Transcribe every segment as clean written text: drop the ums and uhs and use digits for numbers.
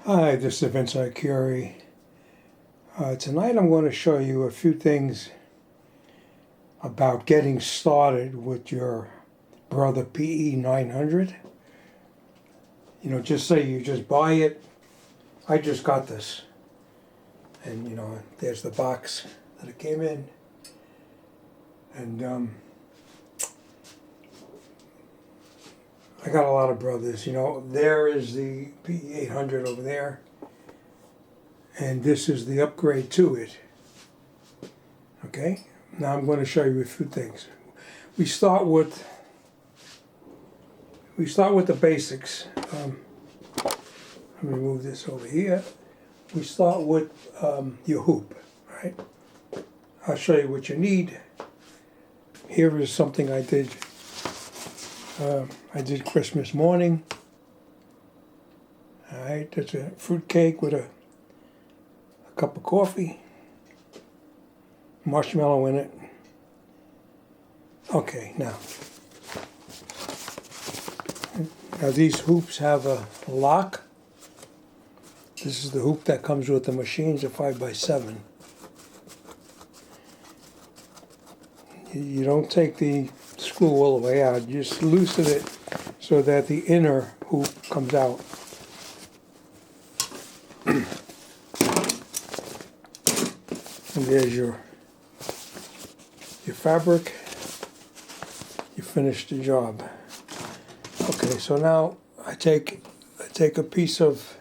Hi, this is Vince Curie. Tonight I'm going to show you a few things about getting started with your Brother PE900. You know, just say you just buy it. I just got this. And you know, there's the box that it came in. And I got a lot of brothers. You know, there is the PE800 over there. And this is the upgrade to it. Okay? Now I'm going to show you a few things. We start with the basics. Let me move this over here. We start with your hoop, right? I'll show you what you need. Here is something I did. I did Christmas morning. All right, that's a fruit cake with a cup of coffee, marshmallow in it. Okay, now these hoops have a lock. This is the hoop that comes with the machines, a 5x7. You don't take the screw all the way out, you just loosen it so that the inner hoop comes out. And there's your fabric. You finished the job. Okay, so now I take a piece of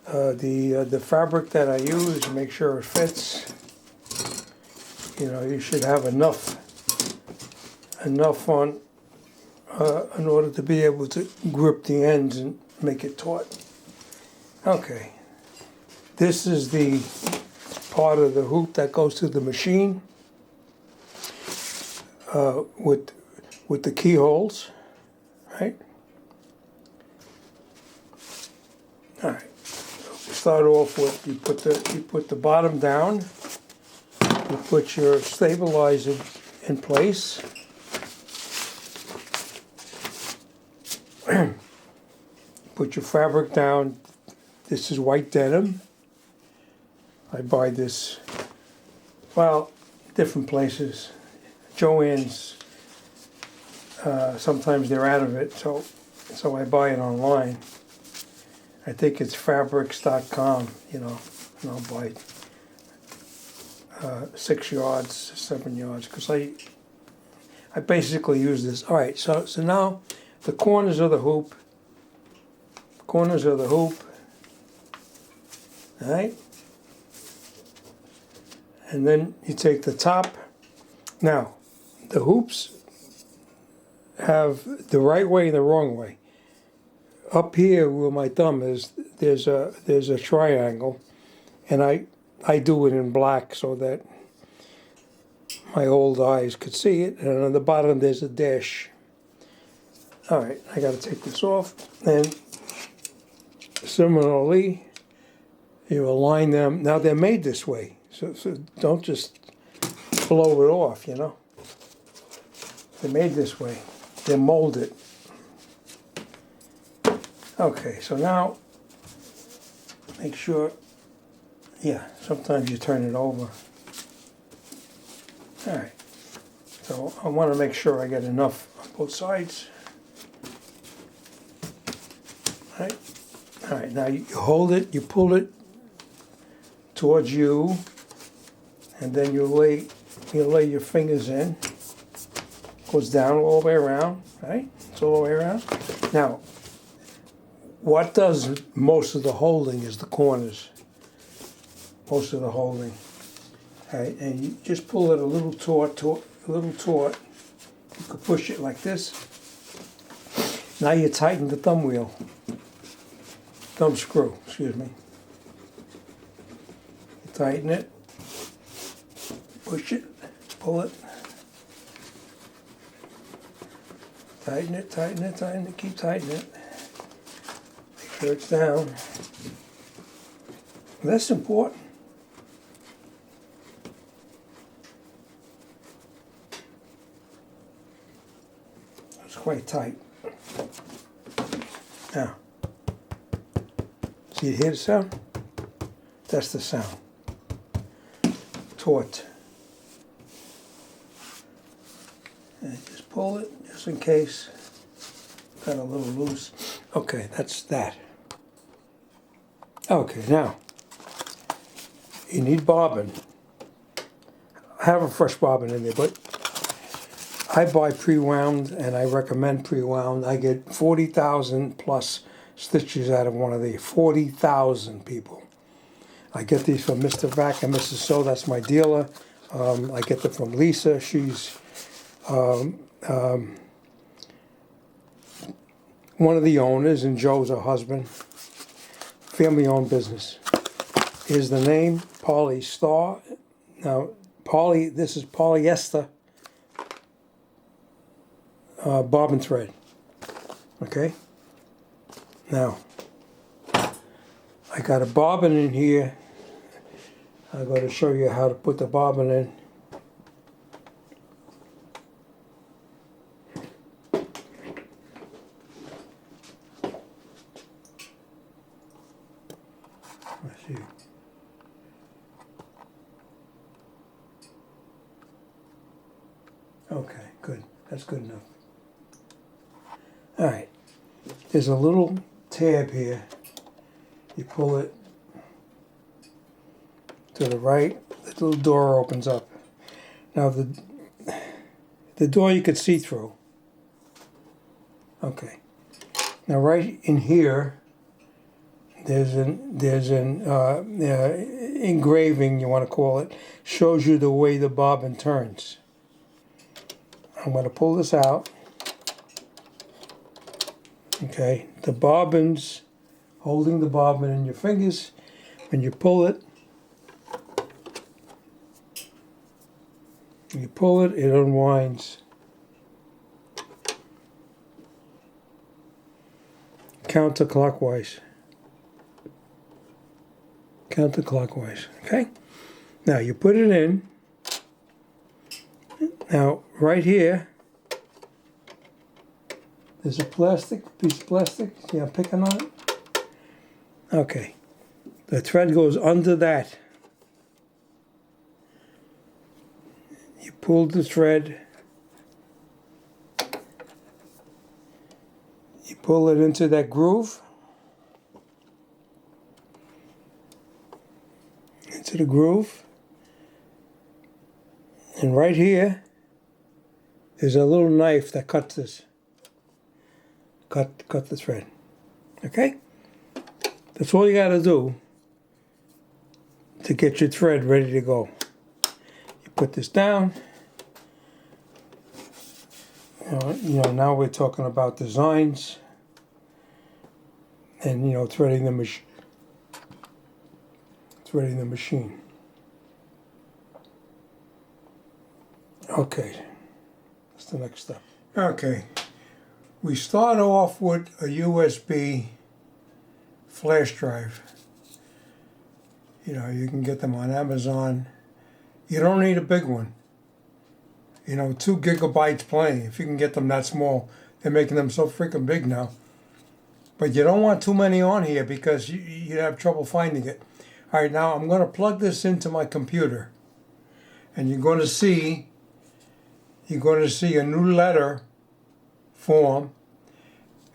the fabric that I use, make sure it fits. You know, you should have enough on in order to be able to grip the ends and make it taut. Okay, this is the part of the hoop that goes to the machine with the keyholes, right? All right. So start off with you put the bottom down. You put your stabilizer in place. Put your fabric down. This is white denim. I buy this, well, different places. Joann's, sometimes they're out of it, so I buy it online. I think it's fabrics.com, you know, and I'll buy 6 yards, 7 yards, because I basically use this. All right, so now the corners of the hoop, all right? And then you take the top. Now, the hoops have the right way and the wrong way. Up here where my thumb is, there's a triangle, and I do it in black so that my old eyes could see it. And on the bottom there's a dash. All right, I got to take this off. And similarly, you align them. Now they're made this way. So don't just blow it off, you know. They're made this way. They're molded. Okay, so now make sure, yeah, sometimes you turn it over. All right, so I want to make sure I get enough on both sides. All right, now you hold it, you pull it towards you, and then you lay your fingers in. Goes down all the way around, right? It's all the way around. Now, what does most of the holding is the corners. Most of the holding. All right, and you just pull it a little taut. You could push it like this. Now you tighten the thumb screw, excuse me. You tighten it. Push it, pull it, tighten it, keep tightening it. Make sure it's down. That's important. It's quite tight. Now, You hear the sound? That's the sound. Taut. And just pull it, just in case. Got a little loose. Okay, that's that. Okay, now, you need bobbin. I have a fresh bobbin in there, but I buy pre-wound, and I recommend pre-wound. I get 40,000 plus stitches out of one of these. 40,000 people. I get these from Mr. Vac and Mrs. So, that's my dealer. I get them from Lisa. She's one of the owners, and Joe's her husband. Family-owned business. Here's the name, Poly Star. Now, this is polyester bobbin thread. Okay? Now, I got a bobbin in here. I'm going to show you how to put the bobbin in. Let's see. Okay, good. That's good enough. All right. There's a little tab here. You pull it to the right. The little door opens up. Now the door you could see through. Okay. Now right in here, there's an engraving, you want to call it, shows you the way the bobbin turns. I'm going to pull this out. Okay, the bobbins, holding the bobbin in your fingers, when you pull it, it unwinds. Counterclockwise. Counterclockwise, okay? Now you put it in. Now, right here, there's a piece of plastic. See, I'm picking on it. Okay. The thread goes under that. You pull the thread. You pull it into that groove. Into the groove. And right here, there's a little knife that cuts this. Cut the thread. Okay? That's all you got to do to get your thread ready to go. You put this down. You know, now we're talking about designs and, you know, threading the machine. Okay. That's the next step. Okay. We start off with a USB flash drive. You know, you can get them on Amazon. You don't need a big one. You know, 2 gigabytes plenty. If you can get them that small, they're making them so freaking big now. But you don't want too many on here because you have trouble finding it. All right, now I'm going to plug this into my computer, and you're going to see a new letter form,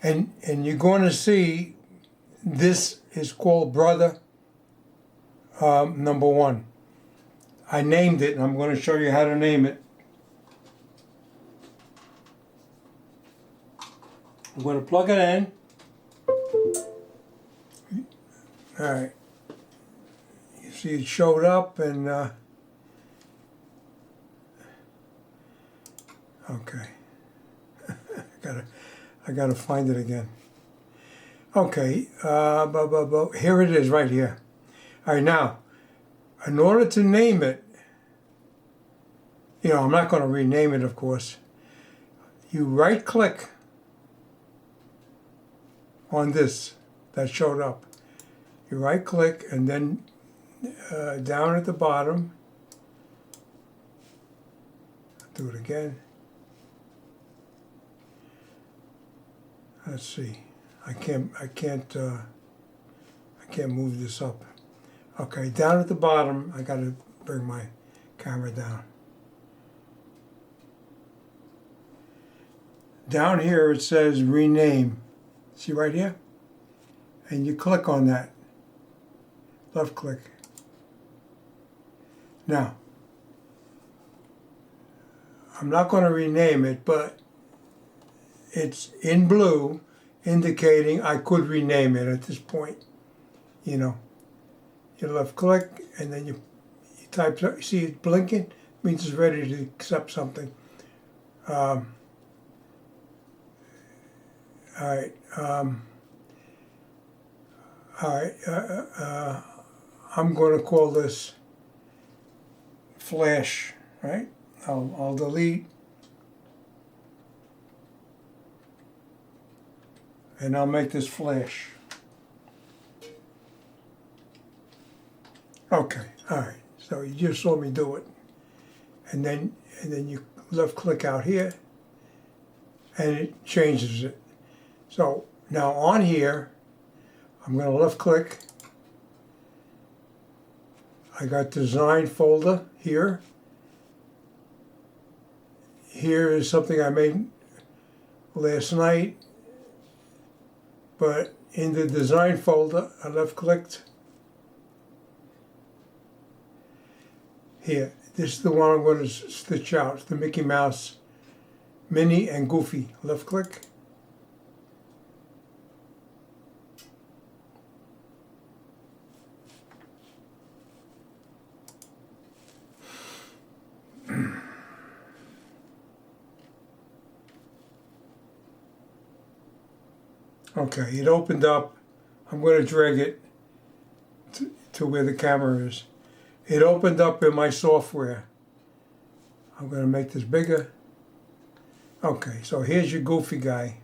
and you're going to see this is called Brother number 1. I named it, and I'm going to show you how to name it. I'm going to plug it in. All right. You see it showed up, and okay. I gotta find it again. Okay, here it is right here. All right, now, in order to name it, you know, I'm not going to rename it, of course. You right-click on this that showed up. You right-click, and then down at the bottom, do it again. Let's see. I can't can't move this up. Okay, down at the bottom, I gotta bring my camera down. Down here it says rename. See right here? And you click on that. Left click. Now, I'm not going to rename it, but it's in blue, indicating I could rename it at this point. You know, you left click, and then you type, you see it blinking? It means it's ready to accept something. All right. I'm going to call this flash, right? I'll delete, and I'll make this flash. Okay, all right. So you just saw me do it, and then you left click out here, and it changes it. So now on here, I'm going to left click. I got design folder here. Here is something I made last night, but in the design folder, I left clicked. Here, this is the one I'm going to stitch out. It's the Mickey Mouse, Minnie, and Goofy. Left click. Okay, it opened up. I'm going to drag it to where the camera is. It opened up in my software. I'm going to make this bigger. Okay, so here's your Goofy guy.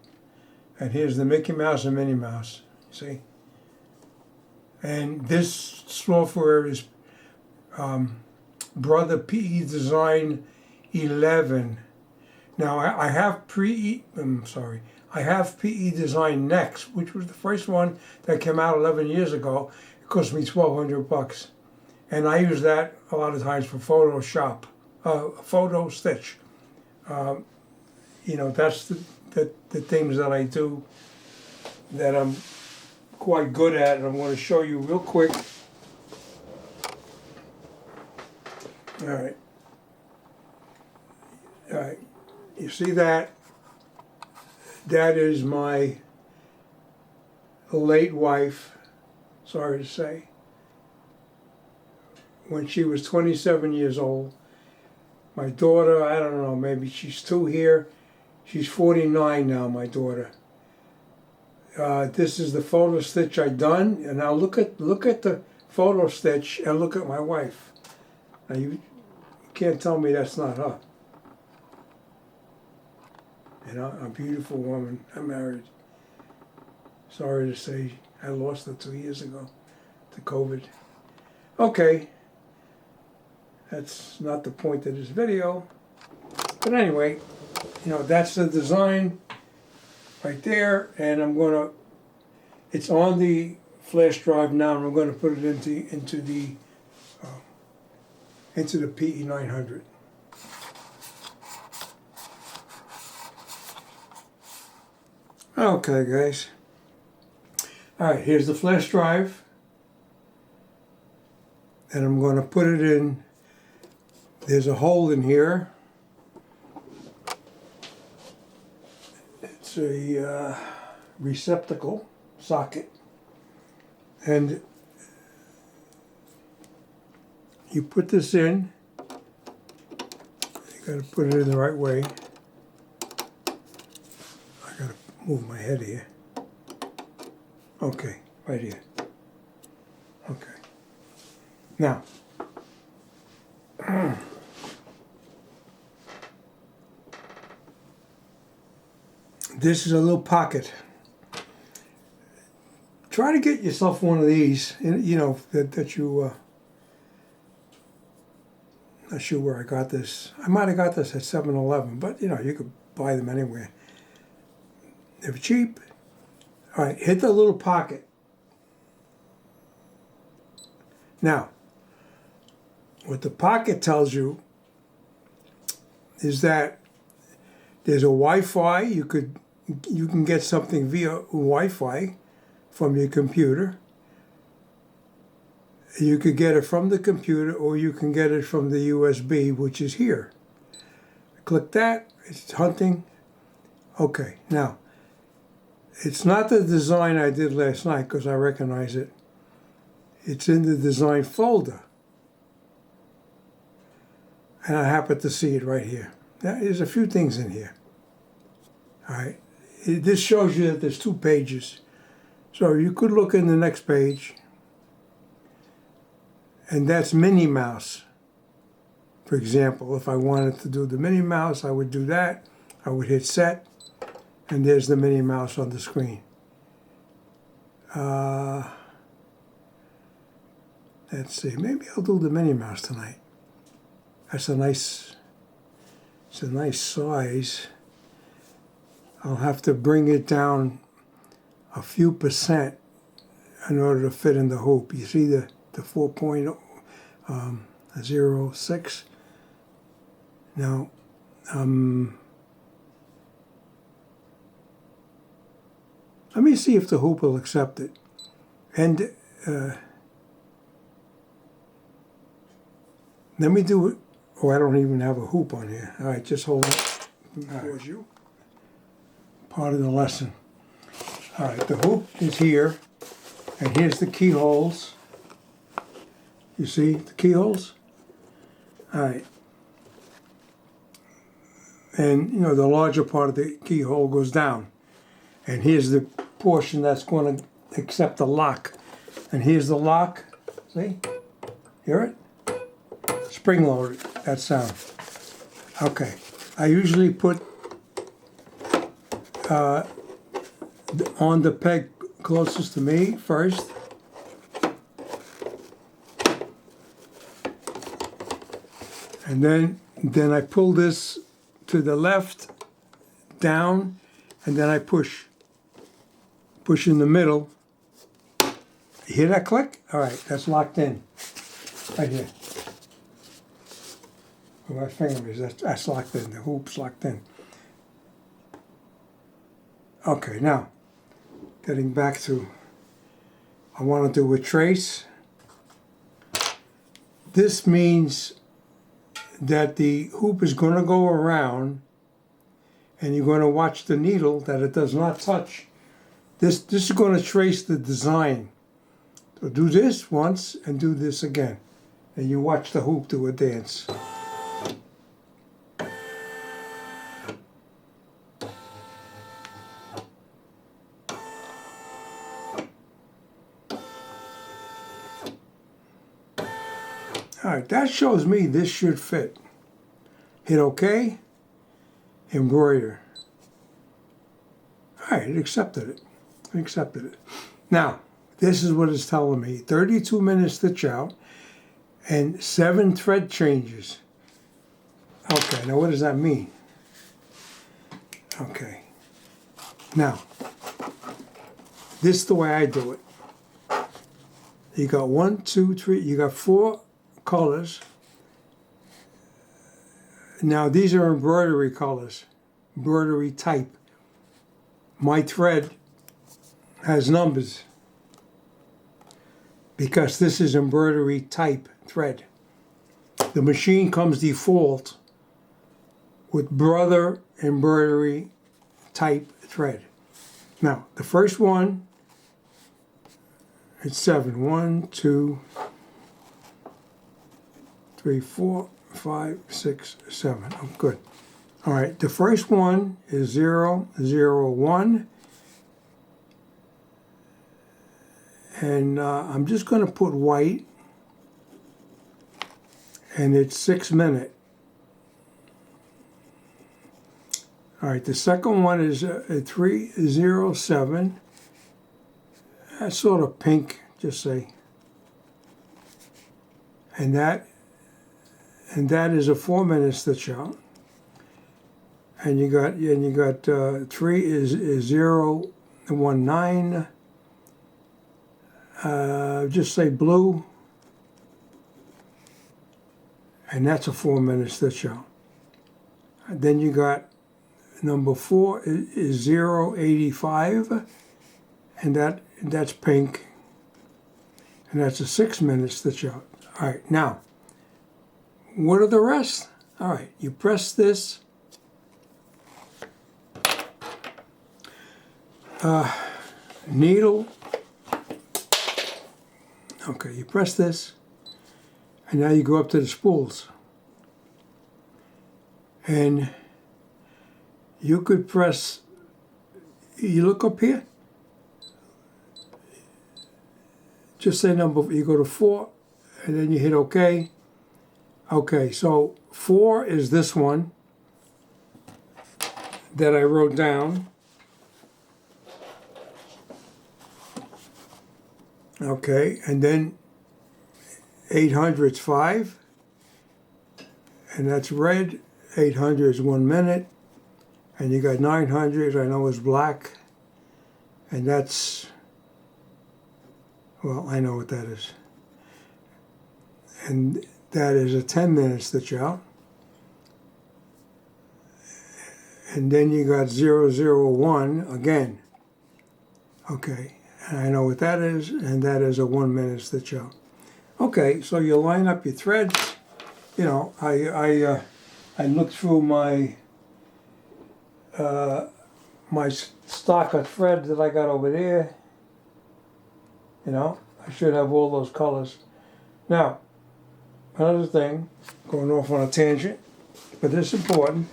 And here's the Mickey Mouse and Minnie Mouse. See? And this software is Brother PE900. Now I have I have PE Design Next, which was the first one that came out 11 years ago. It cost me $1,200, and I use that a lot of times for Photoshop, photo stitch. You know, that's the things that I do that I'm quite good at, and I'm going to show you real quick. All right. All right. You see that? That is my late wife, sorry to say. When she was 27 years old. My daughter, I don't know, maybe she's 2 here. She's 49 now, my daughter. This is the photo stitch I done, and now look at the photo stitch and look at my wife. Now you can't tell me that's not her. You know, a beautiful woman. I'm married. Sorry to say, I lost her 2 years ago to COVID. Okay, that's not the point of this video. But anyway, you know, that's the design right there, and I'm gonna. It's on the flash drive now, and I'm going to put it into the PE900. Okay, guys. All right, here's the flash drive, and I'm going to put it in. There's a hole in here. It's a receptacle socket, and you put this in. You got to put it in the right way. Move my head here. Okay, right here. Okay. Now, this is a little pocket. Try to get yourself one of these, you know, that you, not sure where I got this. I might have got this at 7-Eleven, but you know, you could buy them anywhere. They're cheap. All right, hit the little pocket. Now, what the pocket tells you is that there's a Wi-Fi. You can get something via Wi-Fi from your computer. You could get it from the computer, or you can get it from the USB, which is here. Click that. It's hunting. Okay, now, it's not the design I did last night because I recognize it. It's in the design folder. And I happen to see it right here. Now, there's a few things in here. All right. This shows you that there's 2 pages. So you could look in the next page. And that's Minnie Mouse. For example, if I wanted to do the Minnie Mouse, I would do that. I would hit set. And there's the Minnie Mouse on the screen. Let's see. Maybe I'll do the Minnie Mouse tonight. That's it's a nice size. I'll have to bring it down a few percent in order to fit in the hoop. You see the 4.06? Now, let me see if the hoop will accept it. And let me do it. Oh, I don't even have a hoop on here. All right, just hold it. Right. You. Part of the lesson. All right, the hoop is here. And here's the keyholes. You see the keyholes? All right. And, you know, the larger part of the keyhole goes down. And here's the portion that's going to accept the lock. And here's the lock. See? Hear it? Spring-loaded, that sound. Okay. I usually put on the peg closest to me first. And then I pull this to the left, down, and then I push in the middle. You hear that click? All right, that's locked in. Right here. Where my finger is, that's locked in. The hoop's locked in. Okay, now, getting back to, I want to do a trace. This means that the hoop is going to go around and you're going to watch the needle that it does not touch. This is going to trace the design. So do this once and do this again. And you watch the hoop do a dance. All right, that shows me this should fit. Hit OK, embroider. All right, it accepted it. It accepted it. Now, this is what it's telling me. 32 minutes stitch out and 7 thread changes. Okay, now what does that mean? Okay. Now, this is the way I do it. You got 1, 2, 3, you got 4 colors. Now these are embroidery colors, embroidery type. My thread has numbers because this is embroidery type thread. The machine comes default with Brother embroidery type thread. Now the first one, it's 7. 1, 2, 3, 4, 5, 6, 7. Oh, good. All right, the first one is 0, 0, 1. And I'm just going to put white. And it's 6 minutes. All right, the second one is 3, 0, 7. That's sort of pink, just say. And that is a 4 minute stitch out. And you got 3 is 0, 1, 9. Just say blue. and that's a 4-minute stitch out. And then you got number 4 is 085, and that's pink, and that's a 6-minute stitch out. All right, now, what are the rest? All right, you press this. Needle. Okay, you press this, and now you go up to the spools. And you could press, you look up here, just say number, you go to 4, and then you hit OK. Okay, so 4 is this one that I wrote down. Okay, and then 800 is 5, and that's red. 800 is 1 minute, and you got 900, I know is black, and that's, well, I know what that is. And that is a 10-minute stitch out. And then you got 001 again. Okay. And I know what that is, and that is a 1-minute stitch out. Okay, so you line up your threads. You know, I looked through my my stock of thread that I got over there. You know, I should have all those colors. Now, another thing, going off on a tangent, but this is important.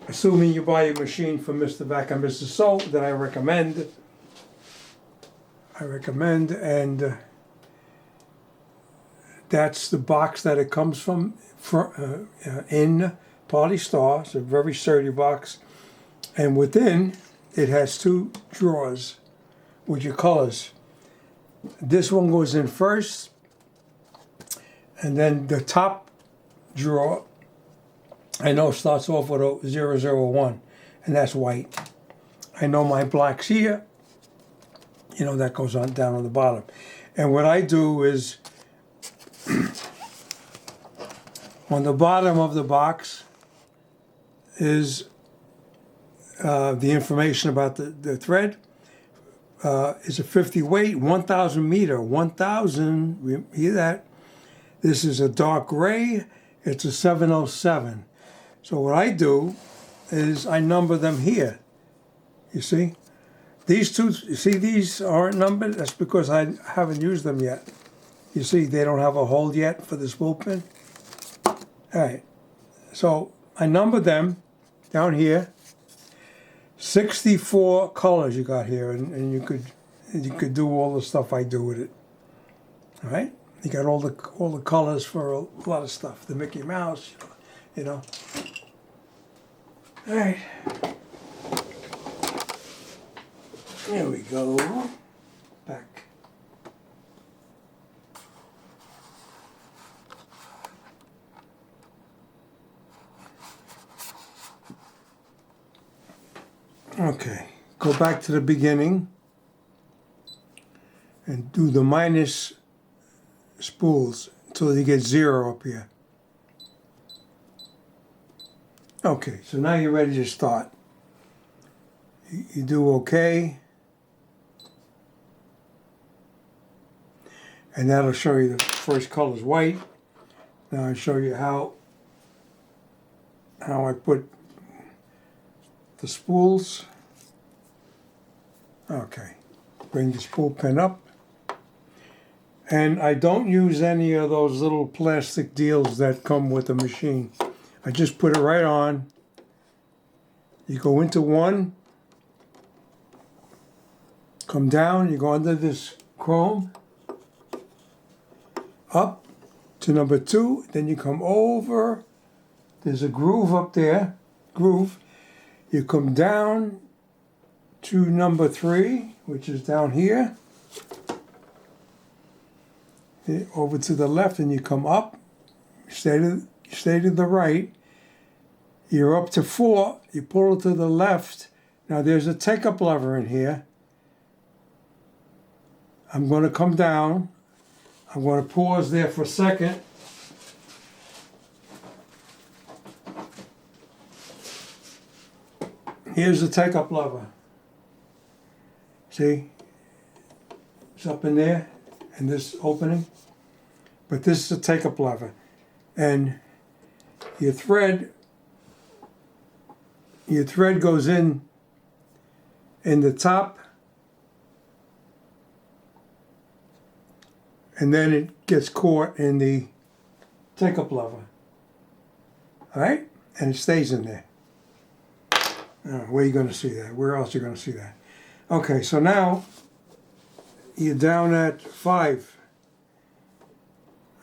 Assuming you buy a machine from Mr. Vac and Mr. So, that I recommend, and that's the box that it comes from in Polystar. It's a very sturdy box, and within it has 2 drawers with your colors. This one goes in first, and then the top drawer I know starts off with a 001, and that's white. I know my black's here. You know, that goes on down on the bottom. And what I do is, on the bottom of the box is the information about the thread. It's a 50 weight, 1,000 meter, 1,000, hear that? This is a dark gray, it's a 707. So what I do is I number them here, you see? These two, you see these aren't numbered? That's because I haven't used them yet. You see, they don't have a hole yet for the spool pin. All right, so I numbered them down here. 64 colors you got here, and you could do all the stuff I do with it. All right, you got all the colors for a lot of stuff. The Mickey Mouse, you know. All right. There we go. Back. Okay, go back to the beginning and do the minus spools until you get 0 up here. Okay, so now you're ready to start. You do OK. And that'll show you the first color is white. Now I'll show you how I put the spools. Okay, bring the spool pin up. And I don't use any of those little plastic deals that come with the machine. I just put it right on. You go into one, come down, you go under this chrome, up to number 2, then you come over, there's a groove up there, you come down to number 3, which is down here, over to the left, and you come up, stay to the right, you're up to 4, you pull it to the left. Now there's a take-up lever in here. I'm going to come down. I'm going to pause there for a second. Here's the take-up lever. See? It's up in there, in this opening. But this is the take-up lever. And your thread goes in the top, and then it gets caught in the take-up lever. All right? And it stays in there. Where are you going to see that? Where else are you going to see that? Okay, so now you're down at 5.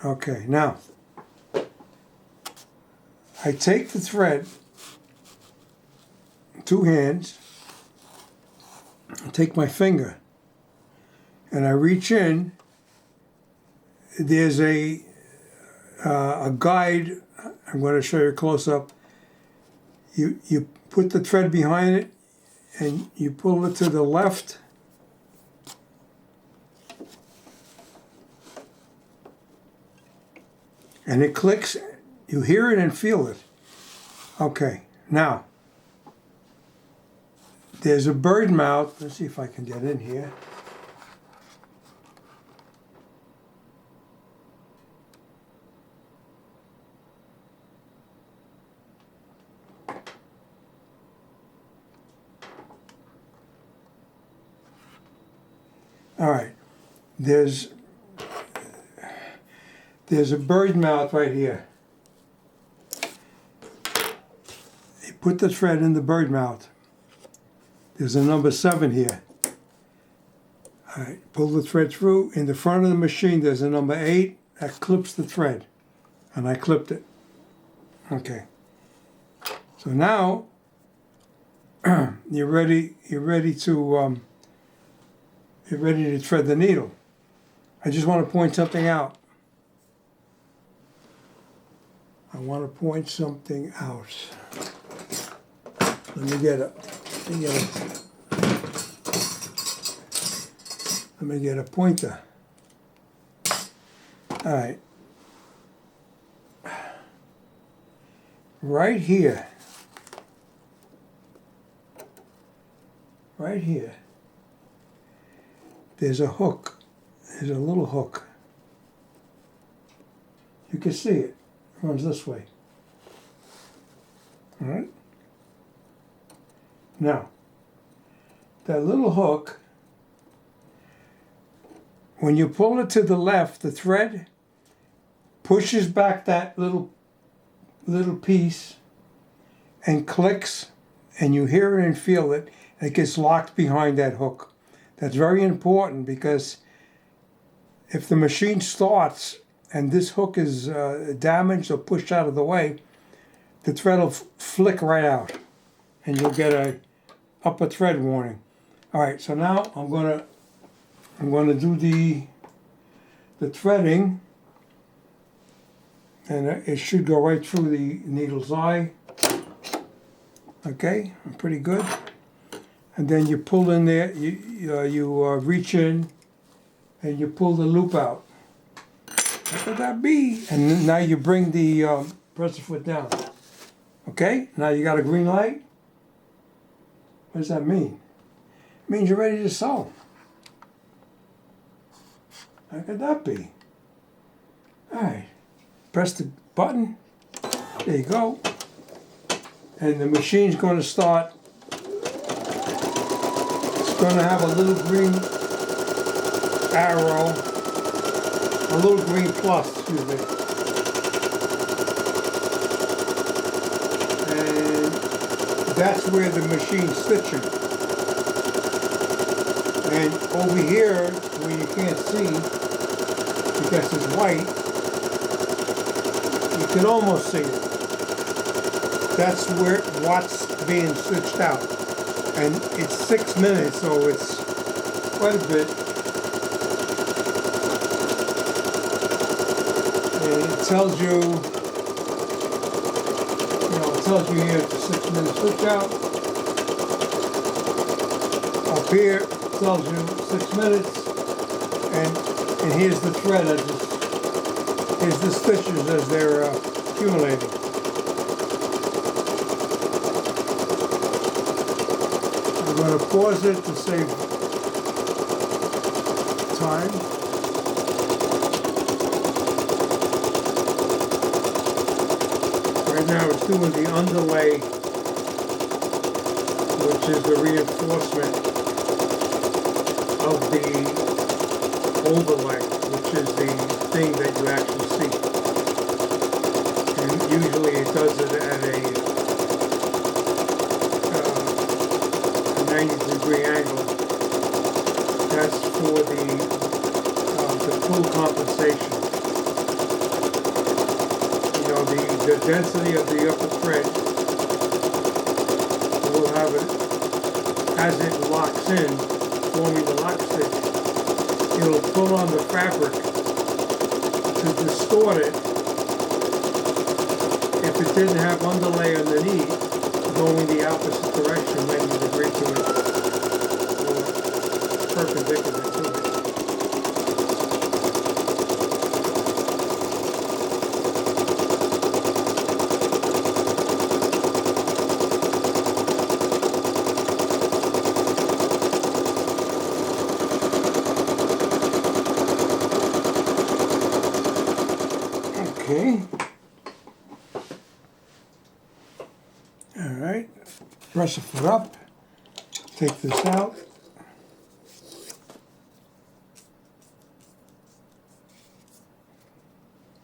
Okay, now I take the thread, 2 hands, I take my finger, and I reach in. There's a guide. I'm going to show you a close-up. You put the thread behind it, and you pull it to the left. And it clicks. You hear it and feel it. Okay, now there's a bird mouth. Let's see if I can get in here. All right, there's a bird mouth right here. You put the thread in the bird mouth. There's a number 7 here. All right, pull the thread through. In the front of the machine, there's a number 8 that clips the thread, and I clipped it. Okay. So now you're ready to thread the needle. I just want to point something out. Let me get a pointer. All right. Right here. There's a hook. There's a little hook. You can see it. It runs this way. All right? Now, that little hook, when you pull it to the left, the thread pushes back that little piece and clicks, and you hear it and feel it, and it gets locked behind that hook. That's very important, because if the machine starts and this hook is damaged or pushed out of the way, the thread will flick right out, and you'll get a upper thread warning. All right, so now I'm gonna do the threading, and it should go right through the needle's eye. Okay, pretty good. And then you pull in there, you reach in, and you pull the loop out. What could that be? And now you bring the presser foot down. Okay, now you got a green light. What does that mean? It means you're ready to sew. How could that be? All right, press the button. There you go. And the machine's going to start. It's going to have a little green arrow, a little green plus, excuse me. And that's where the machine's stitching. And over here, where you can't see, because it's white, you can almost see it. That's where what's being stitched out. And it's 6 minutes, so it's quite a bit. And it tells you, it tells you here it's a 6 minute switch out. Up here, it tells you 6 minutes. And here's the thread, here's the stitches as they're accumulating. going to pause it to save time. Right now it's doing the underlay, which is the reinforcement of the overlay, which is the thing that you actually see. And usually it does it at a 90-degree angle. That's for the full compensation. You know, the density of the upper thread will have it, as it locks in, forming the lock stitch, it'll pull on the fabric to distort it if it didn't have underlay underneath going the opposite direction 90 degrees to it or perpendicular to it. Okay. All right. Press the foot up. Take this out.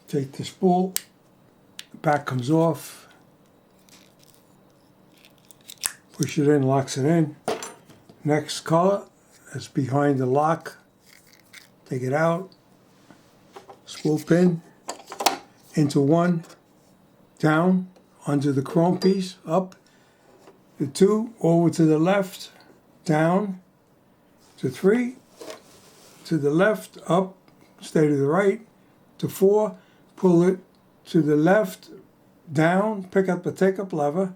Take the spool. The back comes off. Push it in, locks it in. Next color is behind the lock. Take it out. Spool pin into one, down, under the chrome piece, up, to 2, over to the left, down, to 3, to the left, up, stay to the right, to 4, pull it to the left, down, pick up the take-up lever,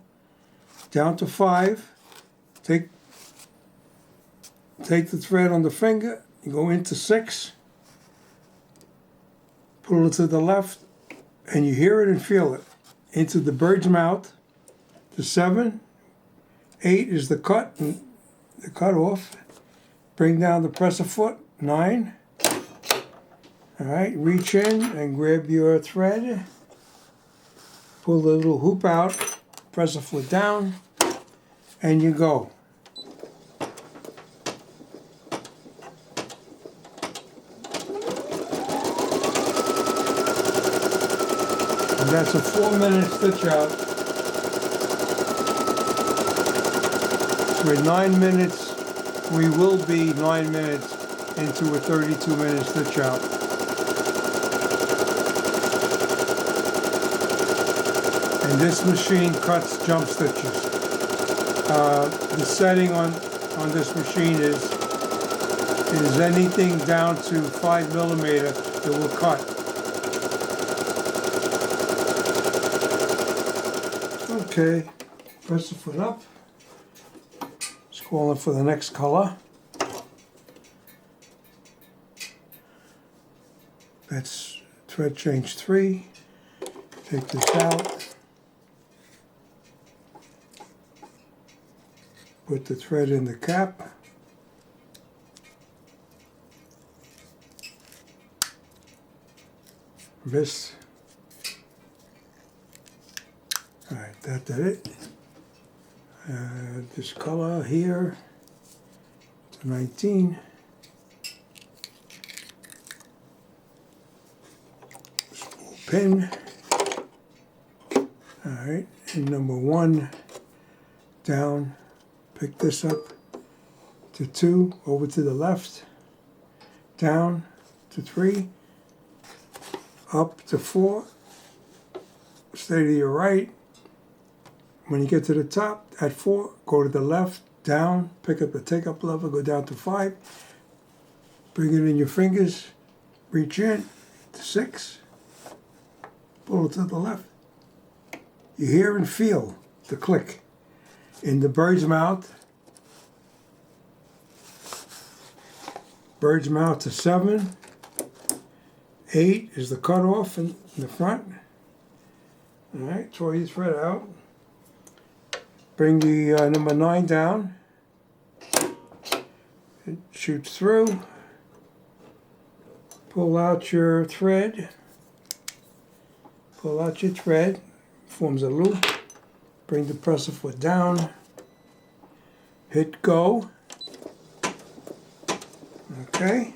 down to 5, take the thread on the finger, you go into 6, pull it to the left, and you hear it and feel it. Into the bird's mouth, to 7, 8 is the cut and the cut off. Bring down the presser foot, 9. All right, reach in and grab your thread. Pull the little hoop out, presser foot down, and you go. And that's a 4-minute stitch out. So in 9 minutes, we will be 9 minutes into a 32-minute stitch out. And this machine cuts jump stitches. The setting on this machine is anything down to 5 millimeter it will cut. Okay, press the foot up. Just calling for the next color. That's thread change 3. Take this out. Put the thread in the cap. This. Alright, that did it. This color here to 19. Spool pin. Alright, and number 1 down. Pick this up to 2, over to the left, down to 3, up to 4, stay to your right. When you get to the top, at 4, go to the left, down, pick up the take-up lever, go down to 5, bring it in your fingers, reach in to 6, pull it to the left. You hear and feel the click. In the bird's mouth to 7, 8 is the cutoff in the front. All right, throw your thread out. Bring the number 9 down, It shoots through. Pull out your thread. Pull out your thread. Forms a loop. Bring the presser foot down. Hit go. Okay.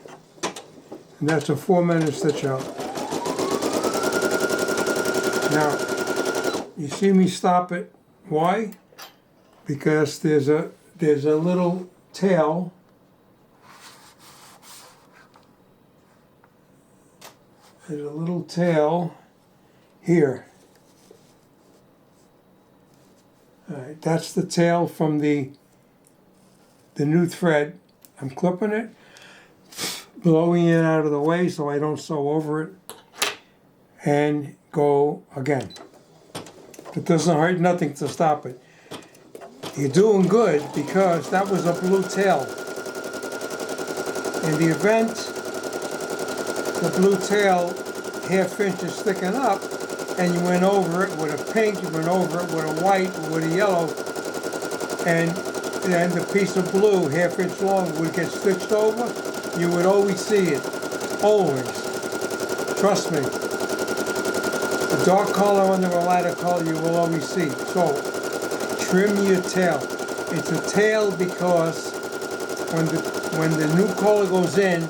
And that's a 4-minute stitch out. Now, you see me stop it. Why? Because there's a little tail. There's a little tail here. All right, that's the tail from the new thread. I'm clipping it, blowing it out of the way so I don't sew over it, and go again. It doesn't hurt nothing to stop it. You're doing good because that was a blue tail. In the event the blue tail ½ inch is sticking up and you went over it with a pink, you went over it with a white, with a yellow, and then the piece of blue ½ inch long would get stitched over, you would always see it. Always. Trust me. The dark color under a lighter color you will always see. So, trim your tail. It's a tail because when the new color goes in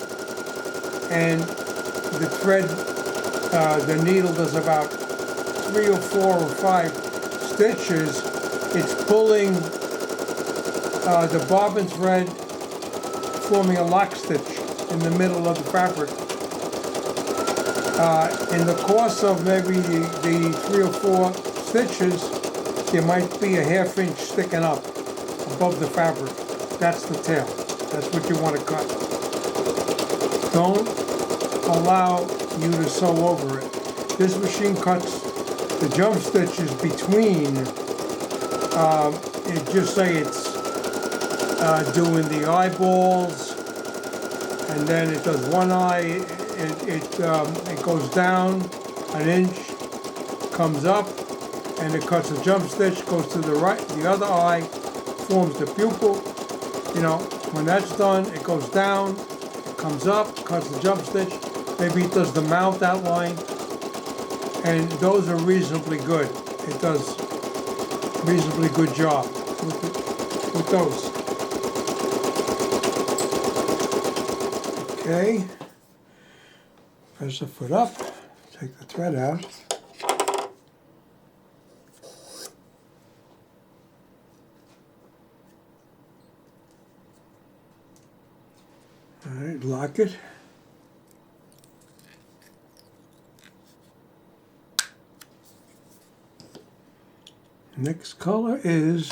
and the thread, the needle does about 3 or 4 or 5 stitches, it's pulling the bobbin thread, forming a lock stitch in the middle of the fabric. In the course of maybe the 3 or 4 stitches, there might be a ½ inch sticking up above the fabric. That's the tail. That's what you want to cut. Don't allow you to sew over it. This machine cuts the jump stitches between, just say it's doing the eyeballs, and then it does one eye, it goes down an inch, comes up, and it cuts a jump stitch, goes to the right, the other eye, forms the pupil. You know, when that's done, it goes down, it comes up, cuts the jump stitch, maybe it does the mouth outline, and those are reasonably good. It does a reasonably good job with those. Okay, press the foot up, take the thread out. All right, lock it. Next color is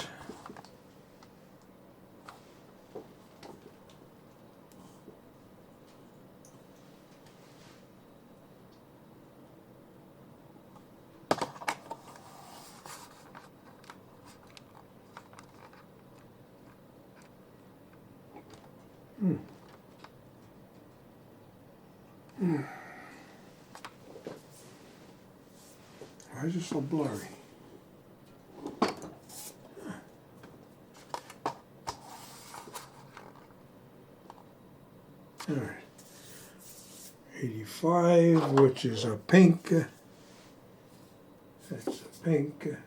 why is it so blurry? All right, 85, which is a pink. That's a pink.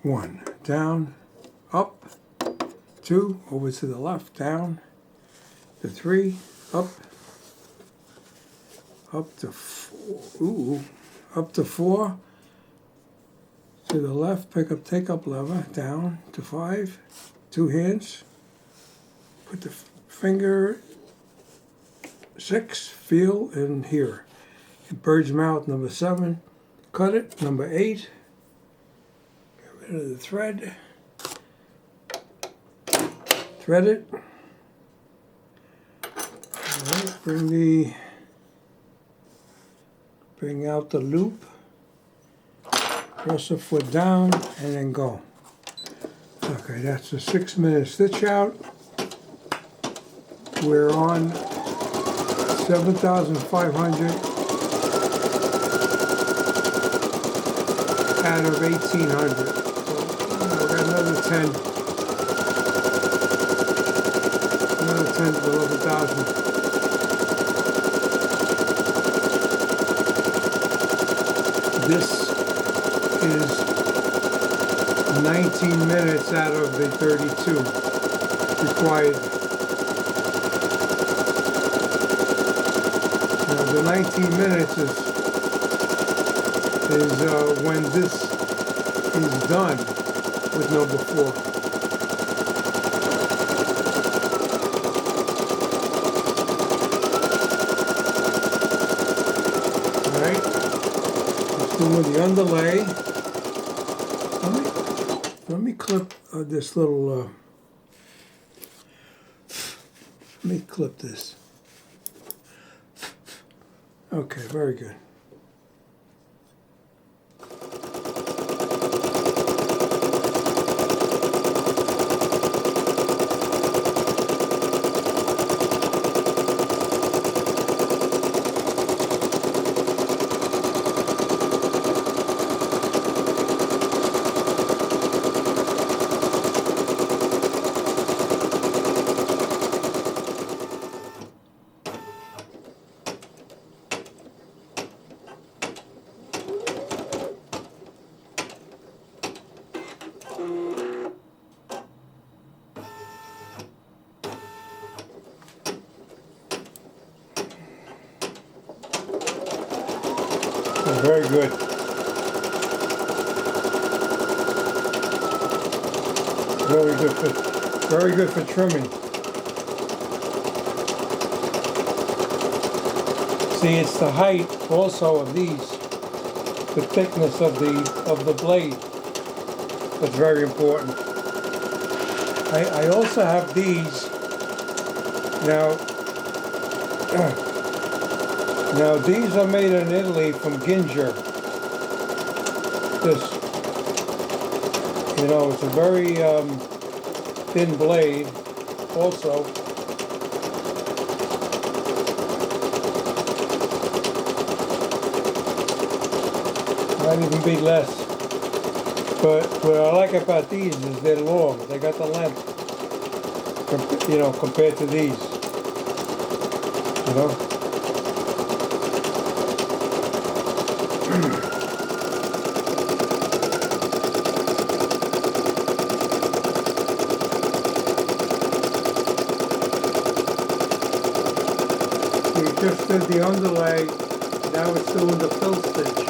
One, down, up, 2, over to the left, down, to 3, up to 4, up to 4, to the left, pick up, take up lever, down to 5, 2 hands, put the finger, 6, feel, and here. Bird's mouth, number 7, cut it, number 8, get rid of the thread, thread it, all right, bring out the loop, press the foot down, and then go. Okay, that's a 6-minute stitch out. We're on 7,500. out of 1,800. So we got another 10. Another 10 to 11,000. This is 19 minutes out of the 32 required. Now the 19 minutes is when this is done with number 4. All right, let's do the underlay. Let me clip this little. Let me clip this. Okay, very good. Very good. Very good for trimming. See, it's the height also of these, the thickness of the blade. That's very important. I also have these now. Now these are made in Italy from ginger. This, it's a very thin blade also. Might even be less. But what I like about these is they're long. They got the length, compared to these. We just did the underlay, now it's doing the fill stitch.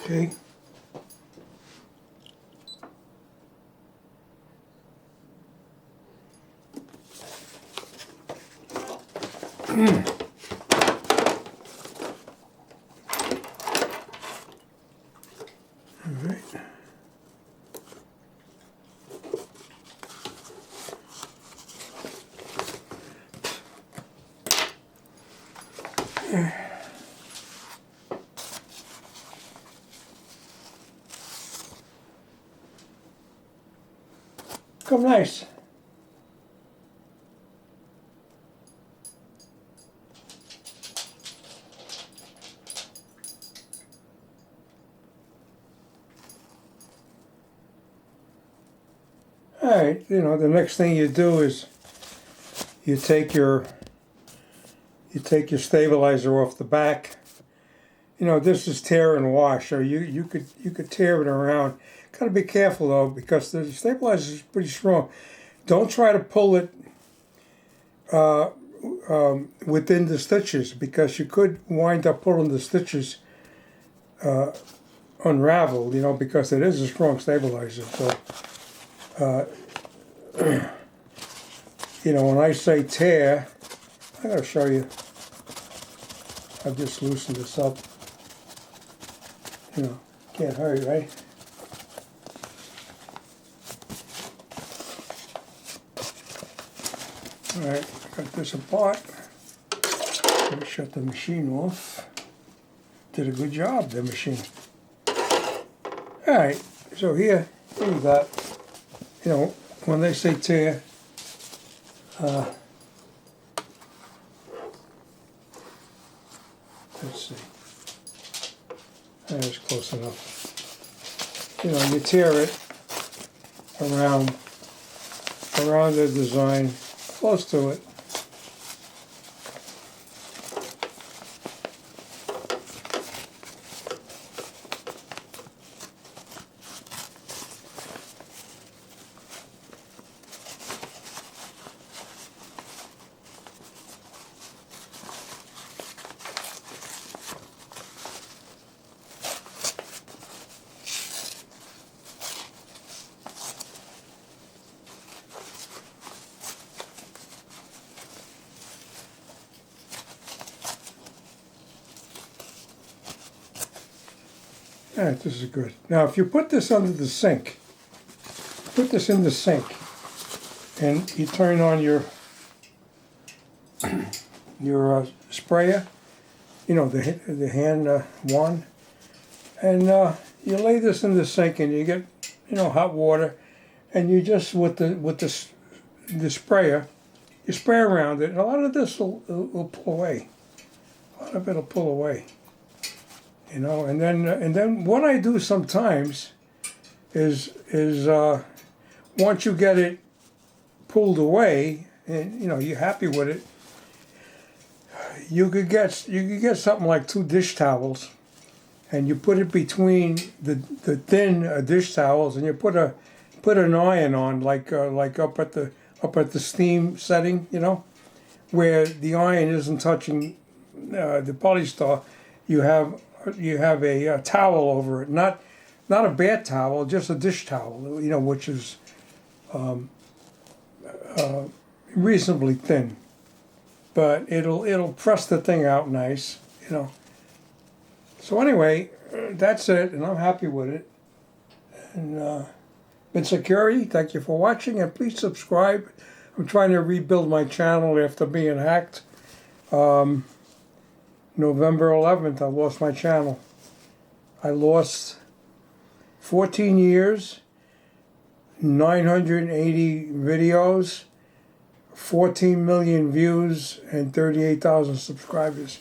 Okay. All right. Come nice. All right, you know, the next thing you do is you take your stabilizer off the back. You know, this is tear and wash, so you could tear it around. Gotta be careful though, because the stabilizer is pretty strong. Don't try to pull it within the stitches, because you could wind up pulling the stitches unraveled, you know, because it is a strong stabilizer. So, you know, when I say tear, I gotta show you. I've just loosened this up. You know, can't hurt, right? All right, got this apart. Let me shut the machine off. Did a good job, the machine. All right, so here you got, you know, when they say tear, let's see. That's close enough. You know, you tear it around the design, close to it. All right, this is good. Now, if you put this under the sink, put this in the sink, and you turn on your sprayer, you know, the hand wand, and you lay this in the sink, and you get, you know, hot water, and you just with the sprayer, you spray around it, and a lot of this will pull away. A lot of it will pull away. You know, and then what I do sometimes is once you get it pulled away, and you know you're happy with it, you could get something like 2 dish towels, and you put it between the thin dish towels, and you put an iron on, like up at the steam setting, you know, where the iron isn't touching the polystyrene. You have a towel over it, not a bath towel, just a dish towel, you know, which is reasonably thin, but it'll press the thing out nice, you know. So anyway, that's it, and I'm happy with it. And been Security, thank you for watching, and please subscribe. I'm trying to rebuild my channel after being hacked. November 11th, I lost my channel. I lost 14 years, 980 videos, 14 million views, and 38,000 subscribers.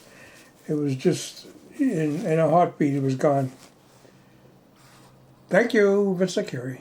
It was just, in a heartbeat, it was gone. Thank you, Vince Security.